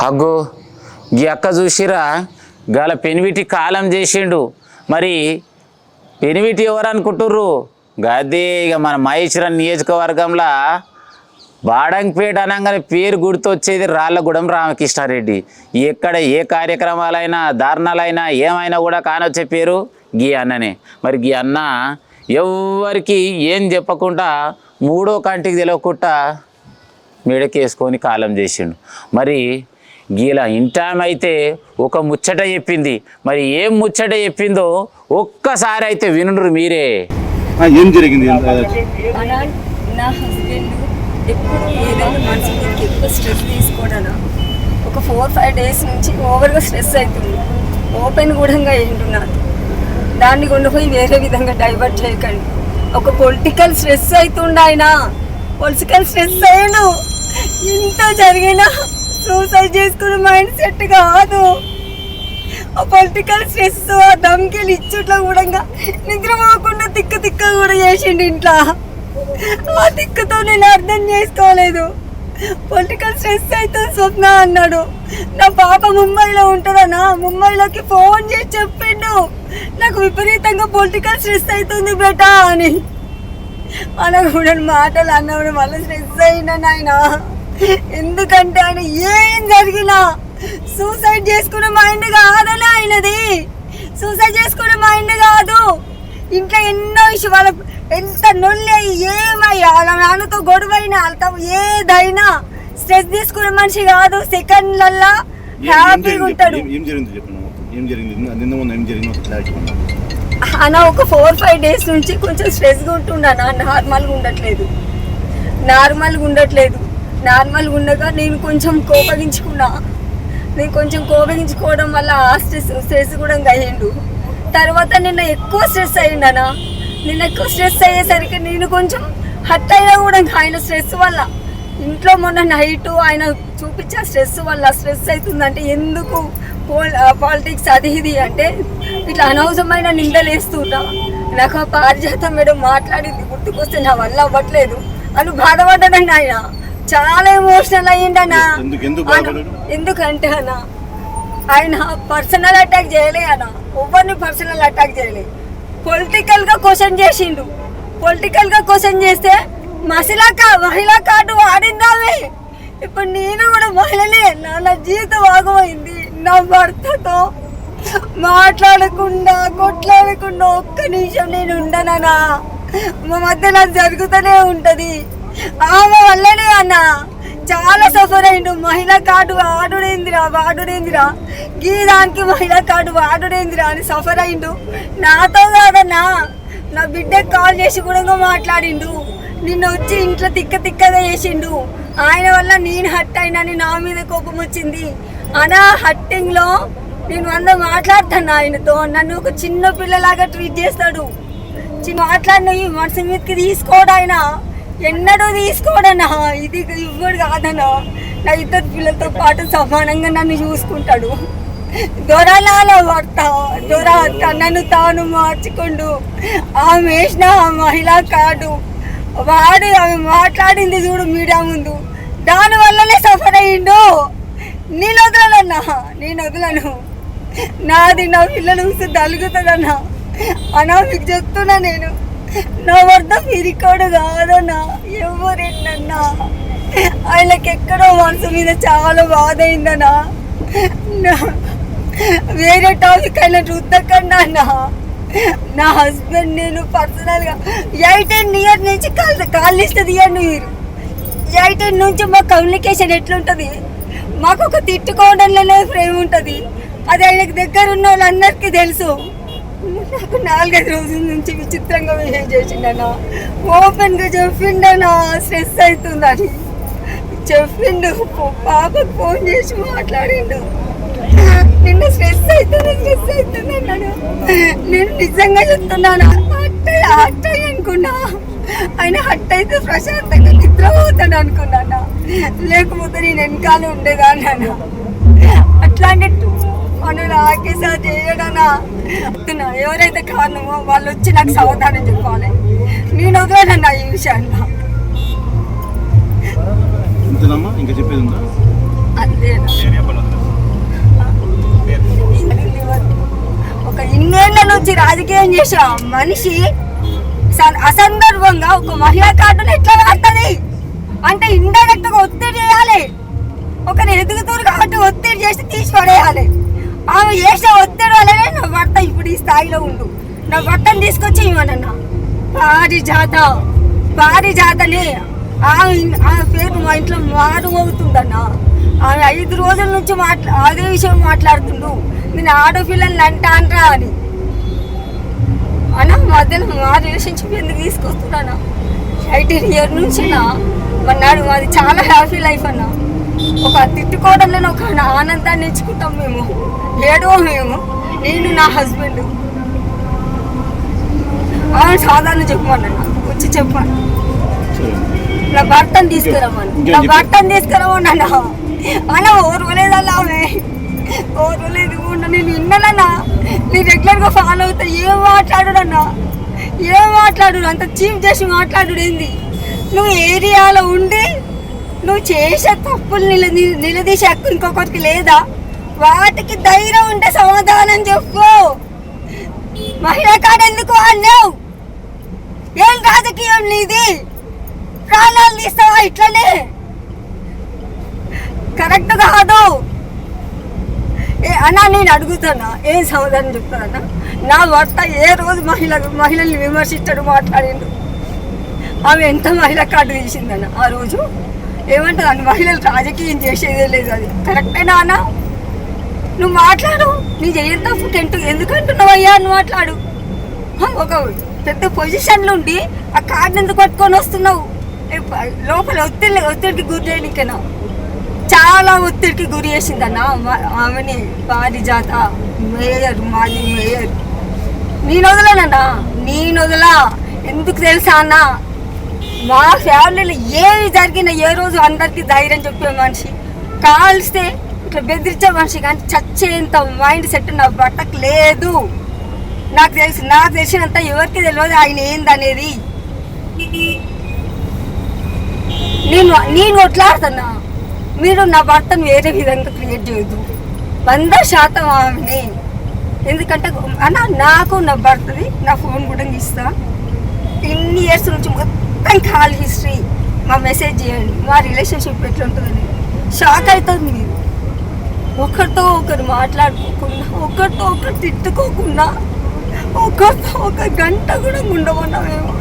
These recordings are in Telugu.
అగ్గో ఈ అక్క చూసిరా గల పెనివిటి కాలం చేసిండు. మరి పెనివిటి ఎవరు అనుకుంటుర్రు? గదే ఇక మన మహేశ్వరం నియోజకవర్గంలో బాడంపేట అనగానే పేరు గుర్తొచ్చేది రాళ్ళగూడెం రామకృష్ణారెడ్డి. ఎక్కడ ఏ కార్యక్రమాలైనా ధారణాలైనా ఏమైనా కూడా కానొచ్చే పేరు గీ అన్ననే. మరి గీ అన్న ఎవరికి ఏం చెప్పకుండా మూడో కంటికి తెలియకుండా మెడకేసుకొని కాలం చేసిండు. మరి గీలా ఇంటామైతే ఒక ముచ్చట చెప్పింది. మరి ఏం ముచ్చట చెప్పిందో ఒక్కసారి అయితే వినుండ్రు మీరే. ఏం జరిగింది? నా హస్బెండ్ ఎప్పుడు ఏదైనా మనసు మీకు ఎక్కువ స్ట్రెస్ తీసుకోవడానా ఒక 4-5 డేస్ నుంచి ఓవర్గా స్ట్రెస్ అవుతుంది. ఓపెన్ కూడా ఏంటున్నాను. దాన్ని కొండపోయి వేరే విధంగా డైవర్ట్ చేయకండి. ఒక పొలిటికల్ స్ట్రెస్ అవుతుండ ఆయన పొలిటికల్ స్ట్రెస్ అయ్యాను. ఇంత జరిగినా సూసైడ్ చేసుకునే మైండ్ సెట్ కాదు. ఆ పొలిటికల్ స్ట్రెస్ ఆ ధమ్కిలు ఇచ్చుట్లో కూడా నిద్రపోకుండా తిక్క కూడా చేసిండు ఇంట్లో. ఆ తిక్కతో నేను అర్థం చేసుకోలేదు. పొలిటికల్ స్ట్రెస్ అయితే స్వప్న అన్నాడు. నా పాప ముంబైలో ఉంటుందన్నా, ముంబైలోకి ఫోన్ చేసి చెప్పిండు నాకు విపరీతంగా పొలిటికల్ స్ట్రెస్ అవుతుంది బేటా అని. అనకూడ మాటలు అన్నప్పుడు మళ్ళీ స్ట్రెస్ అయినా ఆయన. ఎందుకంటే ఆయన ఏం జరిగినా సూసైడ్ చేసుకునే మైండ్ కాదని ఆయనది. సూసైడ్ చేసుకునే మైండ్ కాదు. ఇంట్లో ఎన్నో విషయం వాళ్ళ ఎంత నొల్లి ఏమయ్యా వాళ్ళ నాన్నతో గొడవైనా వాళ్ళతో ఏదైనా స్ట్రెస్ తీసుకునే మనిషి కాదు. సెకండ్లల్లా హ్యాపీగా ఉంటాడు. అన్న ఒక 4-5 డేస్ నుంచి కొంచెం స్ట్రెస్గా ఉంటుండనా. నార్మల్గా ఉండట్లేదు. నార్మల్గా ఉండగా నేను కొంచెం కోపగించుకోవడం వల్ల ఆ స్ట్రెస్ కూడా అయ్యిండు. తర్వాత నిన్న ఎక్కువ స్ట్రెస్ అయ్యిండనా. నిన్న ఎక్కువ స్ట్రెస్ అయ్యేసరికి నేను కొంచెం హట్ అయినా కూడా ఆయన స్ట్రెస్ వల్ల. ఇంట్లో మొన్న నైట్ ఆయన చూపించే స్ట్రెస్ వల్ల స్ట్రెస్ అవుతుందంటే ఎందుకు పాలిటిక్స్ అది ఇది అంటే ఇట్లా అనవసరమైన నిందలు వేస్తుంటా. నాకు ఆ పారిజాతం మేడం మాట్లాడింది గుర్తుకొస్తే నా వల్ల అవ్వట్లేదు అని బాధపడ్డానండి. ఆయన చాలా ఎమోషనల్ అయ్యిండన్నా. ఎందుకంటే అన్న ఆయన పర్సనల్ అటాక్ చేయలే అన్న, ఎవరిని పర్సనల్ అటాక్ చేయలే. పొలిటికల్గా క్వశ్చన్ చేసిండు. పొలిటికల్గా క్వశ్చన్ చేస్తే మహిళా కార్డు వాడిందామే. ఇప్పుడు నేను కూడా మహిళనే. నా జీవితం ఆగమైంది. నా భర్తతో మాట్లాడకుండా కొట్లాడకుండా ఒక్క నిమిషం నేను ఉండనన్నా. మా మధ్య నాకు జరుగుతూనే ఉంటుంది. ఆమె వల్లనే అన్న చాలా సఫర్ అయిండు. మహిళా కార్డు వాడుడేందిరా గీ దానికి మహిళా కార్డు వాడుడేందిరా అని సఫర్ అయిండు. నాతో కాదన్నా, నా బిడ్డకు కాల్ చేసి కూడా మాట్లాడిండు. నిన్న వచ్చి ఇంట్లో తిక్కగా చేసిండు. ఆయన వల్ల నేను హట్ అయినని నా మీద కోపం వచ్చింది. అనా హట్టింగ్లో నేను 100 మాట్లాడుతాను ఆయనతో. నన్ను ఒక చిన్న పిల్లలాగా ట్రీట్ చేస్తాడు. మాట్లాడినవి మనసు మీదకి తీసుకోడు ఆయన. ఎన్నడూ తీసుకోడన్నా. ఇది ఇవ్వడు కాదన్నా. నా 2 పిల్లలతో పాటు సమానంగా నన్ను చూసుకుంటాడు. దొరలాల భర్త నన్ను తాను మార్చుకుండు. ఆమె వేసిన మహిళా కార్డు వాడు ఆమె మాట్లాడింది చూడు మీడియా ముందు, దానివల్లనే సఫర్ అయ్యిండు. నేను వదలను. నాది నా పిల్లలు తలుగుతుందన్నా. అన్నా మీకు చెప్తున్నా నేను. నా వద్ద పిరికోడు కాదన్నా. ఎవరెన్నన్నా ఆయనకి ఎక్కడో మనసు మీద చాలా బాధ అయిందన్నా. వేరే టాపిక్ అయినా చూద్దకన్నా అన్నా. నా హస్బెండ్ నేను పర్సనల్గా 18 ఇయర్స్ నుంచి కాల్ ఇస్తుంది ఇవ్వండి మీరు. 18 నుంచి మా కమ్యూనికేషన్ ఎట్లుంటుంది, మాకు ఒక తిట్టుకోవడంలోనే ప్రేమ ఉంటుంది. అది ఆయనకు దగ్గర ఉన్న వాళ్ళందరికీ తెలుసు. నాకు 4-5 రోజుల నుంచి విచిత్రంగా బిహేవ్ చేసిండన్నా. ఓపెన్గా చెప్పిండన్నా స్ట్రెస్ అవుతుందని చెప్పిండు. పాపకు ఫోన్ చేసి మాట్లాడిండు. నిన్న స్ట్రెస్ అవుతుంది అన్నాడు. నేను నిజంగా చెప్తున్నాను. హట్ అయ్యి అనుకున్నా. ఆయన హట్ అయితే ప్రశాంతంగా నిద్రపోతాడు అనుకున్నా. లేకపోతే నేను వెనకాల ఉండేదాన్ని అన్న. అట్లాంటి మనం నాకేసారి చేయడనా. ఎవరైతే కారణమో వాళ్ళు వచ్చి నాకు సమాధానం చెప్పాలి. నేను వదలనన్నా ఈ విషయాన్ని. అంతే. ఒక ఇన్నేళ్ల నుంచి రాజకీయం చేసే మనిషి అసందర్భంగా ఒక మహిళా కార్డును ఎట్లా వాడుతుంది అంటే ఇండైరెక్ట్ గా ఒత్తిడి చేయాలి. ఒకరు ఎదుగుతారు కాబట్టి ఒత్తిడి చేసి తీసి పడేయాలి. ఆమె చేసే ఒత్తిడి వల్లనే నా భర్త ఇప్పుడు ఈ స్థాయిలో ఉండు. నా భర్తను తీసుకొచ్చి ఇవ్వనన్నా పారిజాతని ఆమె పేరు మా ఇంట్లో మారుమవుతుందన్న. ఆమె 5 రోజుల నుంచి అదే విషయం మాట్లాడుతుండు. నేను ఆడపిల్లల్ని అంటాన్రా అని అన్న. మధ్యలో మా రిలేషన్షిప్ ఎందుకు తీసుకొస్తున్నానా? 18 ఇయర్ నుంచి మన్నాడు మాది చాలా హ్యాపీ లైఫ్ అన్న. ఒక తిట్టుకోవడంలో ఒక ఆనందాన్ని ఇచ్చుకుంటాం మేము, ఏడో మేము, నేను నా హస్బెండ్. సాధారణ చెప్పమన్నా, వచ్చి చెప్పాను నా భర్తను తీసుకురమ్మని అన్న. అలా ఓర్వలేదల్లా ఆమె ఓర్వలేదు. నేను విన్నానన్నా, నీ రెగ్యులర్గా ఫాలో అవుతా. ఏం మాట్లాడు అంత చీప్ చేసి మాట్లాడు ఏంది? నువ్వు ఏరియాలో ఉండి నువ్వు చేసే తప్పులు నిలదీసే హక్కు ఇంకొకరికి లేదా? వాటికి ధైర్యం ఉంటే సమాధానం చెప్పు. మహిళా కార్డు ఎందుకు అన్నావు? ఏం రాజకీయం నీది? ప్రాణాలు తీస్తావా? ఇట్లనే కరెక్ట్ కాదు అన్నా. నేను అడుగుతున్నా, ఏం సమాధానం చెప్తానన్నా? నా భర్త ఏ రోజు మహిళల్ని విమర్శించడు, మాట్లాడిండు. ఆమె ఎంత మహిళా కార్డు తీసిందన్న ఆ రోజు? ఏమంటుంది అన్న, మహిళలు రాజకీయం చేసేదే లేదు. అది కరెక్టేనా అన్న? నువ్వు మాట్లాడు. నీ చేయని తప్పు ఎందుకంటున్నావయ్యా? నువ్వు మాట్లాడు. ఒక పెద్ద పొజిషన్లో ఉండి ఆ కార్డుని ఎందుకు పట్టుకొని వస్తున్నావు? లోపల ఒత్తిడికి గురి చేయడానికేనా? చాలా ఒత్తిడికి గురి చేసిందన్న ఆమెని. పారిజాత మాది మేయర్. నేను వదలా. ఎందుకు తెలుసా అన్న, మా ఫ్యామిలీలో ఏమి జరిగినా ఏ రోజు అందరికీ ధైర్యం చెప్పే మనిషి, కాల్స్తే ఇట్లా బెదిరించే మనిషి, కానీ చచ్చేంత మైండ్ సెట్ నా భర్తకు లేదు. నాకు తెలిసినంత ఎవరికి తెలియదు ఆయన ఏందనేది. నేను కొట్లాడుతున్నా. మీరు నా భర్తను వేరే విధంగా క్రియేట్ చేయొద్దు. 100% ఆమెని. ఎందుకంటే అన్న, నాకు నా భర్తది నా ఫోన్ కూడా ఇస్తా. ఇన్ని ఇయర్స్ నుంచి మొత్తం కాల్ హిస్టరీ మా మెసేజ్ చేయండి. మా రిలేషన్షిప్ ఎట్లా ఉంటుందని షాక్ అవుతుంది మీరు. ఒకరితో ఒకరు మాట్లాడుకోకుండా, ఒకరితో ఒకరు తిట్టుకోకుండా, ఒకరితో ఒక గంట కూడా ఉండమన్నా మేము.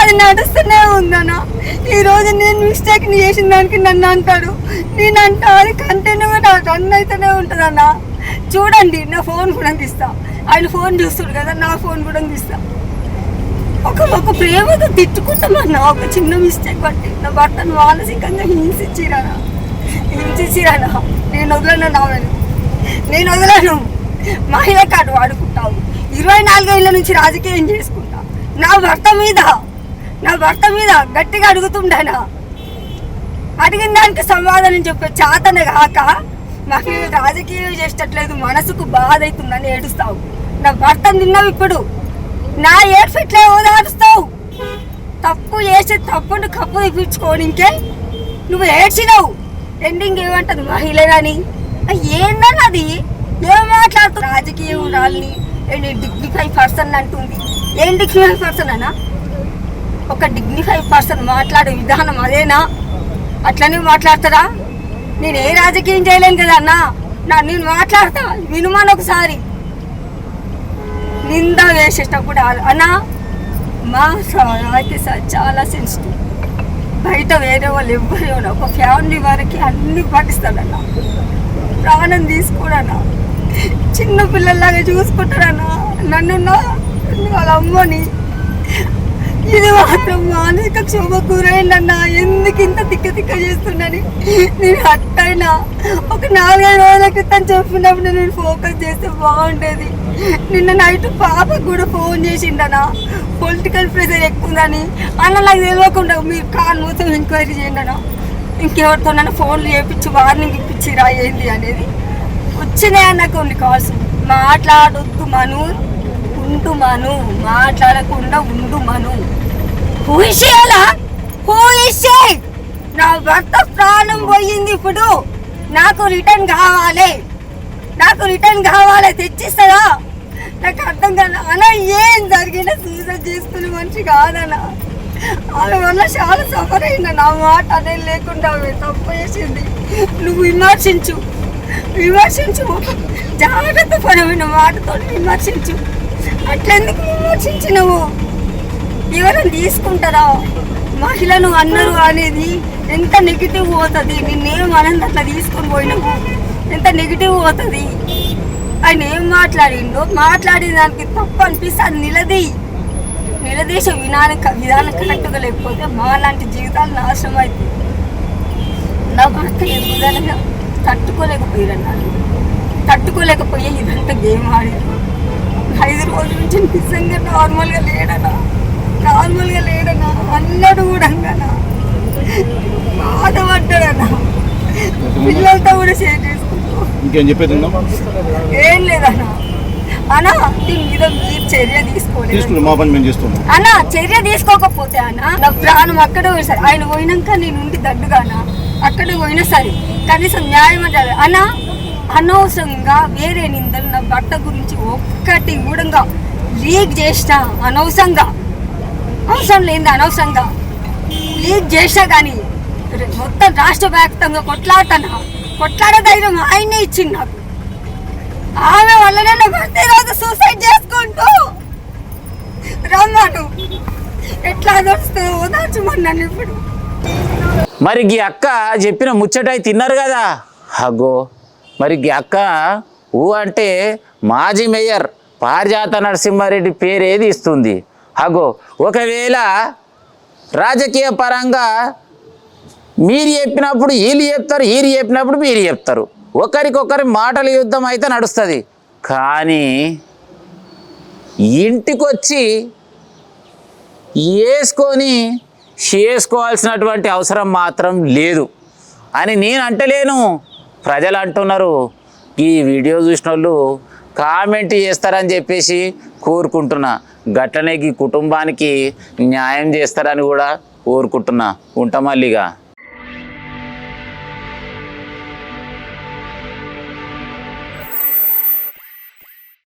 అది నడుస్తూనే ఉందన్న. ఈరోజు నేను మిస్టేక్ చేసిన దానికి నన్ను అంటాడు, నేనంటా. అది కంటిన్యూగా రన్ అయితేనే ఉంటుందన్న. చూడండి, నా ఫోన్ కూడా తీస్తా. ఆయన ఫోన్ చూస్తాడు కదా, నా ఫోన్ కూడా తీస్తా. ఒక ప్రేమతో తిట్టుకుంటామన్నా. ఒక చిన్న మిస్టేక్ బట్టి నా భర్తను మానసికంగా హింసించిరానా? నేను వదలను. మహిళా కార్డు వాడుకుంటావు. 24 ఏళ్ళ నుంచి రాజకీయం చేసుకుంటా. నా భర్త మీద గట్టిగా అడుగుతుండానా? అడిగిన దానికి సమాధానం చెప్పే చేతనే కాక మహిళలు రాజకీయం చేసేటట్లేదు, మనసుకు బాధ అవుతుందని ఏడుస్తావు. నా భర్తను తిన్నావు. ఇప్పుడు నా ఏడ్ఫిట్లే ఓదారుస్తావు. తప్పు చేసే తప్పును కప్పు తెప్పించుకోనికే నువ్వు ఏడ్చినావు. ఎండింగ్ ఏమంటది? మహిళని ఏందన్నది? ఏం మాట్లాడుతూ రాజకీయం రాళ్ళని డిగ్నిఫై పర్సన్ అంటుంది. ఏం డిగ్నిఫై పర్సన్ అన్నా? ఒక డిగ్నిఫై పర్సన్ మాట్లాడే విధానం అదేనా? అట్లనే మాట్లాడతారా? నేను ఏ రాజకీయం చేయలేను కదా అన్నా. నేను మాట్లాడతా, వినుమాను ఒకసారి. నింద వేసేటప్పుడు అన్నా, మా చాలా సెన్సిటివ్. బయట వేరే వాళ్ళు ఎవ్వరు, ఒక ఫ్యామిలీ వరకు అన్ని పాటిస్తాడన్నా. ప్రాణం తీసుకోడన్నా. చిన్న పిల్లల్లాగా చూసుకుంటాడన్నా నన్ను, వాళ్ళ అమ్మని. ఇది మాత్రం మానసిక క్షోభ గురైందన్నా. ఎందుకు ఇంత తిక్క చేస్తున్నాని నేను అట్టయినా ఒక 4-5 రోజుల క్రితం చెప్పినప్పుడు నేను ఫోకస్ చేస్తే బాగుండేది. నిన్న నైట్ పాపకు కూడా ఫోన్ చేసిండనా, పొలిటికల్ ప్రెషర్ ఎక్కువ ఉందని. అన్న నాకు తెలియకుండా మీరు కాల్ మొత్తం ఎంక్వైరీ చేయండి అన్న. ఇంకెవరితోనైనా ఫోన్లు చేయించి వార్నింగ్ ఇప్పించిరా ఏంది అనేది. వచ్చినాయి అన్న కొన్ని కాల్స్. మాట్లాడొద్దు మను, ఉండు మను, మాట్లాడకుండా ఉండు మను. నా భర్త ప్రాణం పోయింది. ఇప్పుడు నాకు రిటర్న్ కావాలి, నాకు రిటర్న్ కావాలి. తెచ్చిస్తుందా? నాకు అర్థం కాదు అన్న. ఏం జరిగినా సూసైడ్ చేసుకునే మనిషి కాదన్న. ఆమె వల్ల చాలా సఫర్ అయింది. నా మాట అనేది లేకుండా ఆమె తప్పు చేసింది. నువ్వు విమర్శించు, జాగ్రత్త పరమైన మాటతో విమర్శించు. అట్లెందుకు విమర్శించినవు? ఎవరైనా తీసుకుంటారా? మహిళను అన్నారు అనేది ఎంత నెగిటివ్ పోతుంది. నిన్నేం అనంది అట్లా తీసుకొని పోయినావు, ఎంత నెగిటివ్ పోతుంది. ఆయన ఏం మాట్లాడిండో మాట్లాడిన దానికి తప్పు అనిపిస్తే అది నిలదీసే విధానం కరెక్ట్గా లేకపోతే మా లాంటి జీవితాలు నాశనం అవుతుంది. నా భర్త ఎదుగుదలగా తట్టుకోలేకపోయే ఇదంతా గేమ్ ఆడేది. 5 రోజుల నుంచి నిజంగా నార్మల్గా లేడనా అన్నాడు కూడా బాధపడ్డాడన్నా. పిల్లలతో కూడా షేర్ చేసుకుంటాం. ఇంకేం చెప్పేది ఏం లేదన్నా. అన్నా దీని మీద మీరు చర్య తీసుకోలేదు. మా పని మేము చేస్తున్నాం అన్న. చర్య తీసుకోకపోతే అన్న నా ప్రాణం అక్కడే పోయి ఆయన పోయినాక నేను ఉండి దడ్డుగానా అక్కడికి పోయినా సరే కనీసం న్యాయం అంటే అన్న. అనవసరంగా వేరే నిందలు నా భర్త గురించి ఒక్కటి కూడా లీక్ చేసినా అవసరం లేదు అనవసరంగా లీక్ చేసినా కానీ మొత్తం రాష్ట్ర వ్యాప్తంగా కొట్లాడే ధైర్యం ఆయనే ఇచ్చింది నాకు. ఆమె వల్లనే నా భర్త ఈరోజు సూసైడ్ చేసుకుంటూ రమ్మను ఎట్లా దొరుకుతుందో ఓదార్చమన్నాను. ఇప్పుడు మరి ఈ అక్క చెప్పిన ముచ్చటై తిన్నారు కదా. అగో మరి ఈ అక్క అంటే మాజీ మేయర్ పారిజాత నరసింహారెడ్డి పేరేది ఇస్తుంది. అగో ఒకవేళ రాజకీయ పరంగా మీరు చెప్పినప్పుడు వీళ్ళు చెప్తారు, వీళ్ళు చెప్పినప్పుడు మీరు చెప్తారు. ఒకరికొకరి మాటల యుద్ధం అయితే నడుస్తుంది. కానీ ఇంటికొచ్చి చేసుకోవాల్సినటువంటి అవసరం మాత్రం లేదు అని నేను అంటలేను, ప్రజలు అంటున్నారు. ఈ వీడియో చూసిన వాళ్ళు కామెంట్ చేస్తారని చెప్పేసి కోరుకుంటున్నా. గట్లనే ఈ కుటుంబానికి న్యాయం చేస్తారని కూడా కోరుకుంటున్నా. ఉంటా మళ్ళీగా.